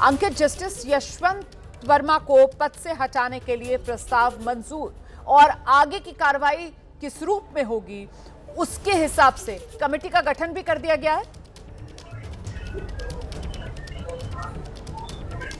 अंकित justice Yashwant Verma को पद से हटाने के लिए प्रस्ताव मंजूर और आगे की कार्रवाई किस रूप में होगी उसके हिसाब से कमेटी का गठन भी कर दिया गया है।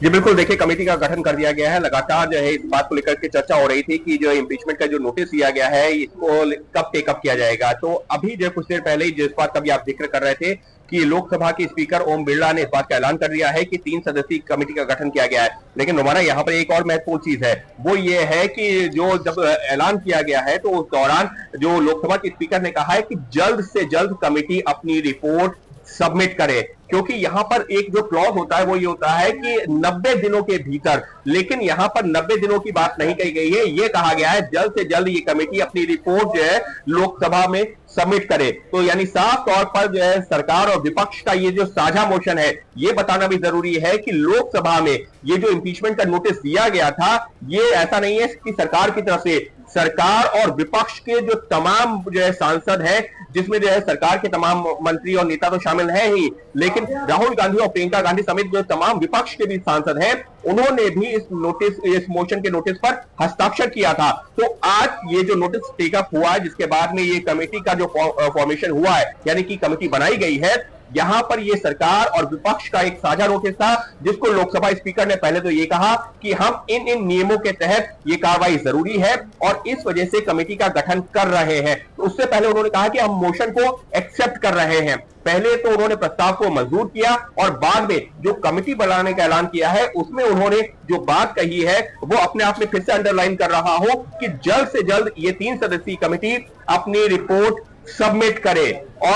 जी बिल्कुल, देखिए कमेटी का गठन कर दिया गया है। लगातार जो है इस बात को लेकर के चर्चा हो रही थी कि जो इम्पीचमेंट का जो नोटिस दिया गया है इसको कब टेकअप किया जाएगा। तो अभी जो कुछ देर पहले ही जिस बात का भी आप जिक्र कर रहे थे कि लोकसभा के स्पीकर ओम बिरला ने इस बात का ऐलान कर दिया है कि 3 सदस्यीय कमेटी का गठन किया गया है। लेकिन रोमाना यहाँ पर एक और महत्वपूर्ण चीज है, वो ये है कि जो जब ऐलान किया गया है तो उस दौरान जो लोकसभा के स्पीकर ने कहा है कि जल्द से जल्द कमेटी अपनी रिपोर्ट सबमिट करे, क्योंकि यहां पर एक जो क्लॉज होता है वो ये होता है कि 90 दिनों के भीतर, लेकिन यहां पर 90 दिनों की बात नहीं कही गई है। ये कहा गया है जल्द से जल्द ये कमेटी अपनी रिपोर्ट जो है लोकसभा में सबमिट करे। तो यानी साफ तौर पर जो है सरकार और विपक्ष का ये जो साझा मोशन है ये बताना भी जरूरी है कि लोकसभा में ये जो इंपीचमेंट का नोटिस दिया गया था ये ऐसा नहीं है कि सरकार की तरफ से, सरकार और विपक्ष के जो तमाम जो है सांसद हैं, जिसमें जो है सरकार के तमाम मंत्री और नेता तो शामिल हैं ही, लेकिन राहुल गांधी और प्रियंका गांधी समेत जो तमाम विपक्ष के भी सांसद हैं उन्होंने भी इस मोशन के नोटिस पर हस्ताक्षर किया था। तो आज ये जो नोटिस टेकअप हुआ है जिसके बाद में ये कमेटी का जो फॉर्मेशन हुआ है यानी कि कमेटी बनाई गई है, यहां पर ये सरकार और विपक्ष का एक साझा नोटिस था जिसको लोकसभा स्पीकर ने पहले तो ये कहा कि हम इन नियमों के तहत ये कार्रवाई जरूरी है और इस वजह से कमेटी का गठन कर रहे हैं। तो उससे पहले उन्होंने कहा कि हम मोशन को एक्सेप्ट कर रहे हैं। पहले तो उन्होंने प्रस्ताव को मंजूर किया और बाद में जो कमेटी बनाने का ऐलान किया है उसमें उन्होंने जो बात कही है वो अपने आप में फिर से अंडरलाइन कर रहा हो कि जल्द से जल्द ये 3 सदस्यीय कमेटी अपनी रिपोर्ट सबमिट करे और